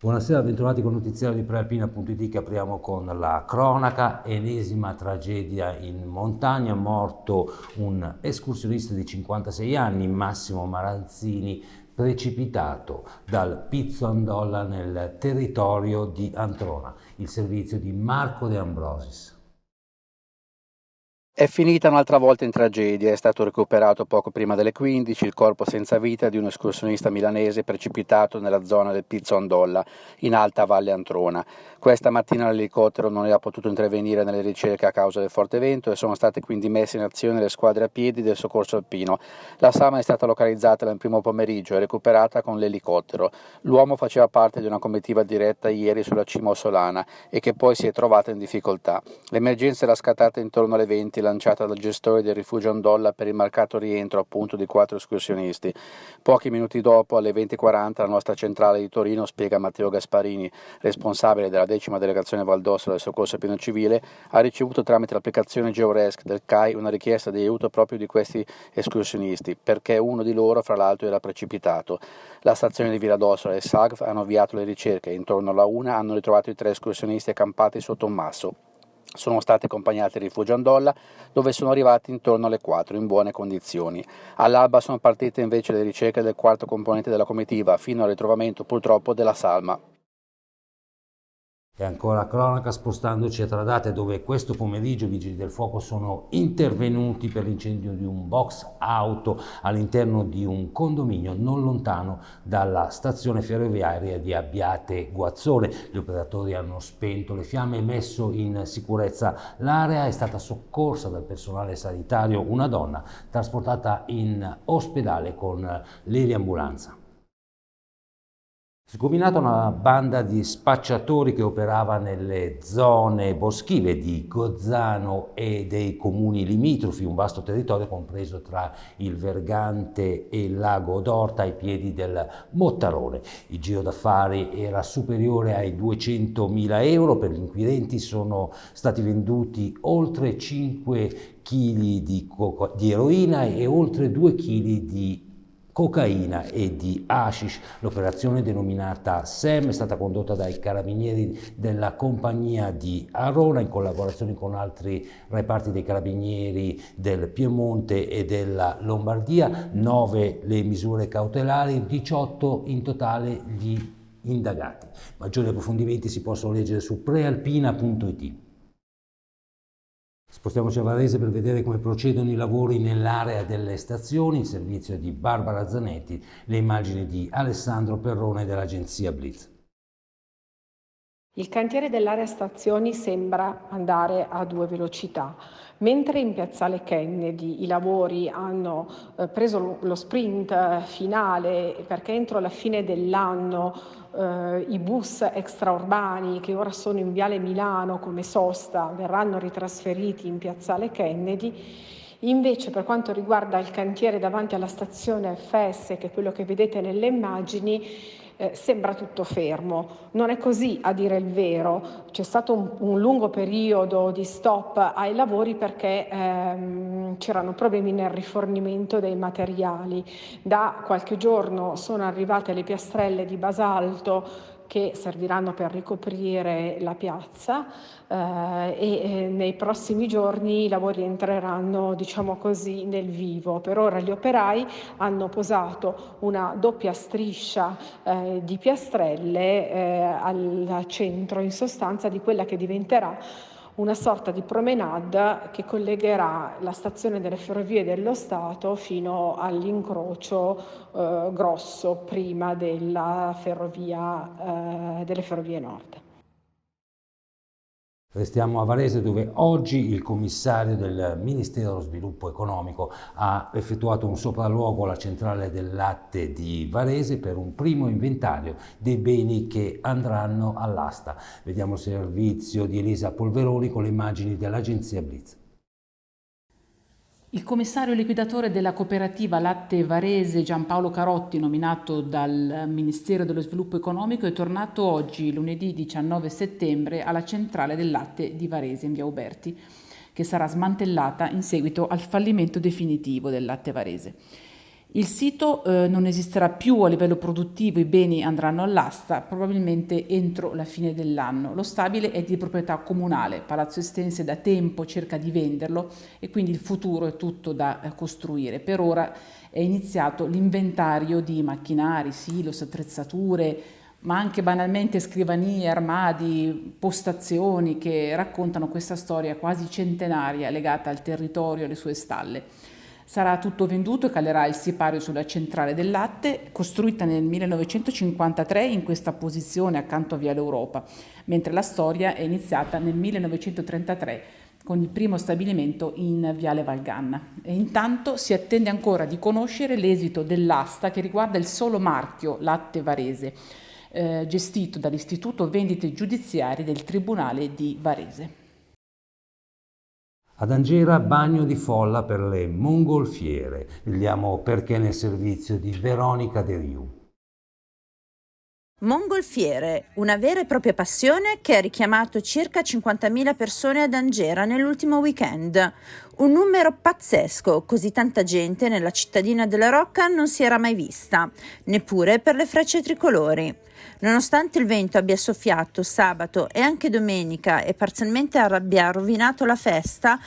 Buonasera, bentornati con il notiziario di Prealpina.it che apriamo con la cronaca. Ennesima tragedia in montagna, morto un escursionista di 56 anni, Massimo Maranzini, precipitato dal Pizzo Andolla nel territorio di Antrona. Il servizio di Marco De Ambrosis. È finita un'altra volta in tragedia, è stato recuperato poco prima delle 15 il corpo senza vita di un escursionista milanese precipitato nella zona del Pizzo Andolla, in Alta Valle Antrona. Questa mattina l'elicottero non aveva potuto intervenire nelle ricerche a causa del forte vento e sono state quindi messe in azione le squadre a piedi del soccorso alpino. La salma è stata localizzata nel primo pomeriggio e recuperata con l'elicottero. L'uomo faceva parte di una comitiva diretta ieri sulla cima Ossolana e che poi si è trovata in difficoltà. L'emergenza era scattata intorno alle 20, lanciata dal gestore del rifugio Andolla per il marcato rientro appunto di 4 escursionisti. Pochi minuti dopo, alle 20:40, la nostra centrale di Torino, spiega Matteo Gasparini, responsabile della 10ª delegazione Valdostro del soccorso alpino civile, ha ricevuto tramite l'applicazione GeoResc del CAI una richiesta di aiuto proprio di questi escursionisti, perché uno di loro, fra l'altro, era precipitato. La stazione di Villadossola e il SAGF hanno avviato le ricerche e intorno alla 1 hanno ritrovato i 3 escursionisti accampati sotto un masso. Sono stati accompagnati al rifugio Andolla, dove sono arrivati intorno alle 4 in buone condizioni. All'alba sono partite invece le ricerche del quarto componente della comitiva, fino al ritrovamento purtroppo della salma. E ancora cronaca, spostandoci a Tradate, dove questo pomeriggio i vigili del fuoco sono intervenuti per l'incendio di un box auto all'interno di un condominio non lontano dalla stazione ferroviaria di Abbiate Guazzone. Gli operatori hanno spento le fiamme e messo in sicurezza l'area. È stata soccorsa dal personale sanitario una donna trasportata in ospedale con l'eliambulanza. Sgominata una banda di spacciatori che operava nelle zone boschive di Gozzano e dei comuni limitrofi, un vasto territorio compreso tra il Vergante e il lago d'Orta ai piedi del Mottarone. Il giro d'affari era superiore ai 200.000 euro, per gli inquirenti sono stati venduti oltre 5 kg di eroina e oltre 2 kg di cocaina e di hashish. L'operazione, denominata SEM, è stata condotta dai carabinieri della compagnia di Arona in collaborazione con altri reparti dei carabinieri del Piemonte e della Lombardia. 9 le misure cautelari, 18 in totale gli indagati. Maggiori approfondimenti si possono leggere su prealpina.it. Spostiamoci a Varese per vedere come procedono i lavori nell'area delle stazioni, il servizio di Barbara Zanetti, le immagini di Alessandro Perrone dell'agenzia Blitz. Il cantiere dell'area stazioni sembra andare a 2 velocità. Mentre in piazzale Kennedy i lavori hanno preso lo sprint finale, perché entro la fine dell'anno i bus extraurbani che ora sono in Viale Milano come sosta verranno ritrasferiti in piazzale Kennedy. Invece, per quanto riguarda il cantiere davanti alla stazione FS, che è quello che vedete nelle immagini, sembra tutto fermo. Non è così, a dire il vero. C'è stato un lungo periodo di stop ai lavori perché c'erano problemi nel rifornimento dei materiali. Da qualche giorno sono arrivate le piastrelle di basalto che serviranno per ricoprire la piazza e nei prossimi giorni i lavori entreranno, diciamo così, nel vivo. Per ora gli operai hanno posato una doppia striscia di piastrelle al centro, in sostanza, di quella che diventerà una sorta di promenade che collegherà la stazione delle Ferrovie dello Stato fino all'incrocio grosso prima della delle Ferrovie Nord. Restiamo a Varese, dove oggi il commissario del Ministero dello Sviluppo Economico ha effettuato un sopralluogo alla centrale del latte di Varese per un primo inventario dei beni che andranno all'asta. Vediamo il servizio di Elisa Polveroni con le immagini dell'agenzia Blitz. Il commissario liquidatore della cooperativa Latte Varese, Giampaolo Carotti, nominato dal Ministero dello Sviluppo Economico, è tornato oggi, lunedì 19 settembre, alla centrale del latte di Varese, in via Uberti, che sarà smantellata in seguito al fallimento definitivo del Latte Varese. Il sito non esisterà più a livello produttivo, i beni andranno all'asta probabilmente entro la fine dell'anno. Lo stabile è di proprietà comunale, Palazzo Estense da tempo cerca di venderlo e quindi il futuro è tutto da costruire. Per ora è iniziato l'inventario di macchinari, silos, attrezzature, ma anche banalmente scrivanie, armadi, postazioni che raccontano questa storia quasi centenaria legata al territorio e alle sue stalle. Sarà tutto venduto e calerà il sipario sulla centrale del latte, costruita nel 1953 in questa posizione accanto a Viale Europa, mentre la storia è iniziata nel 1933 con il primo stabilimento in Viale Valganna. E intanto si attende ancora di conoscere l'esito dell'asta che riguarda il solo marchio Latte Varese, gestito dall'Istituto Vendite Giudiziarie del Tribunale di Varese. Ad Angera bagno di folla per le mongolfiere. Vediamo perché nel servizio di Veronica De Riu. Mongolfiere, una vera e propria passione che ha richiamato circa 50.000 persone ad Angera nell'ultimo weekend. Un numero pazzesco, così tanta gente nella cittadina della Rocca non si era mai vista, neppure per le frecce tricolori. Nonostante il vento abbia soffiato sabato e anche domenica e parzialmente abbia rovinato la festa,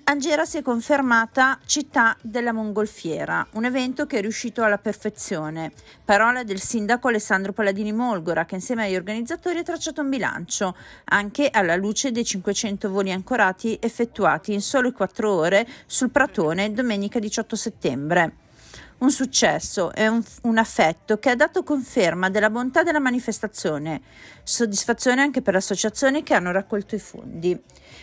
Angera si è confermata città della mongolfiera, un evento che è riuscito alla perfezione. Parola del sindaco Alessandro Palladini Molgora, che insieme agli organizzatori ha tracciato un bilancio, anche alla luce dei 500 voli ancorati effettuati in solo 4 ore sul Pratone domenica 18 settembre. Un successo e un affetto che ha dato conferma della bontà della manifestazione, soddisfazione anche per le associazioni che hanno raccolto i fondi.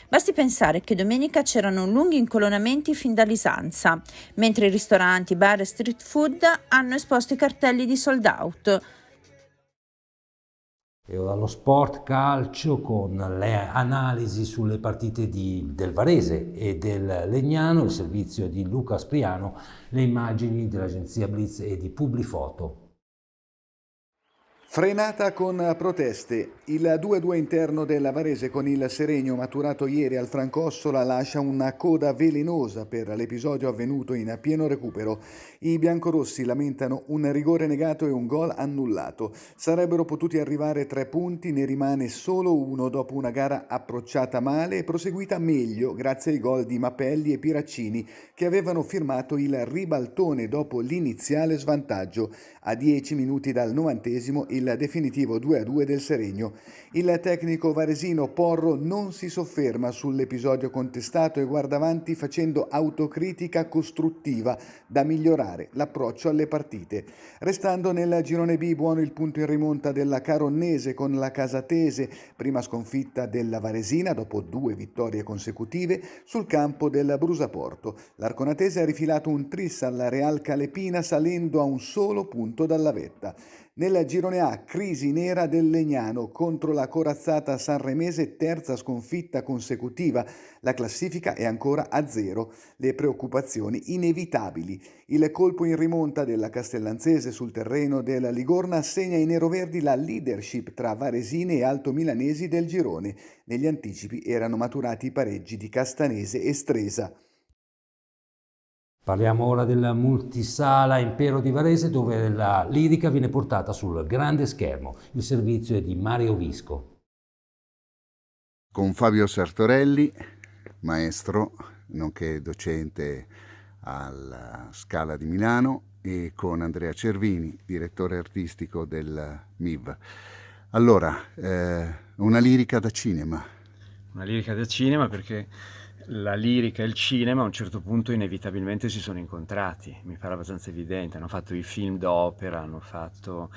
Basti pensare che domenica c'erano lunghi incolonnamenti fin dall'Isanza, mentre i ristoranti, bar e street food hanno esposto i cartelli di sold out. E ora lo sport calcio con le analisi sulle partite del Varese e del Legnano, il servizio di Luca Spriano, le immagini dell'agenzia Blitz e di Publifoto. Frenata con proteste. Il 2-2 interno della Varese con il Seregno maturato ieri al Francossola lascia una coda velenosa per l'episodio avvenuto in pieno recupero. I biancorossi lamentano un rigore negato e un gol annullato. Sarebbero potuti arrivare 3 punti, ne rimane solo uno dopo una gara approcciata male e proseguita meglio grazie ai gol di Mapelli e Piraccini che avevano firmato il ribaltone dopo l'iniziale svantaggio. A 10 minuti dal 90° il definitivo 2-2 del Seregno. Il tecnico varesino Porro non si sofferma sull'episodio contestato e guarda avanti facendo autocritica costruttiva da migliorare l'approccio alle partite. Restando nel girone B, buono il punto in rimonta della Caronnese con la Casatese, prima sconfitta della Varesina dopo 2 vittorie consecutive sul campo del Brusaporto. L'Arconatese ha rifilato un tris alla Real Calepina salendo a un solo punto dalla vetta. Nel girone A, crisi nera del Legnano contro la corazzata sanremese, terza sconfitta consecutiva. La classifica è ancora a 0, le preoccupazioni inevitabili. Il colpo in rimonta della Castellanzese sul terreno della Ligorna assegna ai neroverdi la leadership tra varesine e altomilanesi del girone. Negli anticipi erano maturati i pareggi di Castanese e Stresa. Parliamo ora della multisala Impero di Varese, dove la lirica viene portata sul grande schermo. Il servizio è di Mario Visco. Con Fabio Sartorelli, maestro, nonché docente alla Scala di Milano, e con Andrea Cervini, direttore artistico del MIV. Allora, una lirica da cinema. Una lirica da cinema perché la lirica e il cinema a un certo punto inevitabilmente si sono incontrati, mi pare abbastanza evidente. Hanno fatto i film d'opera, hanno fatto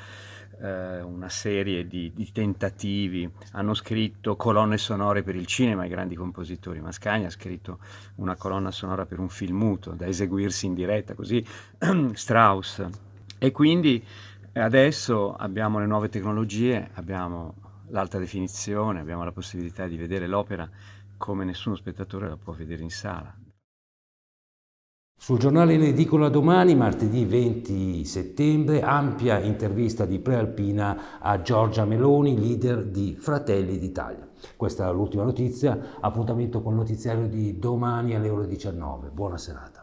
una serie di tentativi, hanno scritto colonne sonore per il cinema, i grandi compositori. Mascagni ha scritto una colonna sonora per un film muto da eseguirsi in diretta, così Strauss. E quindi adesso abbiamo le nuove tecnologie, abbiamo l'alta definizione, abbiamo la possibilità di vedere l'opera come nessuno spettatore la può vedere in sala. Sul giornale in edicola domani, martedì 20 settembre, ampia intervista di Prealpina a Giorgia Meloni, leader di Fratelli d'Italia. Questa è l'ultima notizia, appuntamento con il notiziario di domani alle ore 19. Buona serata.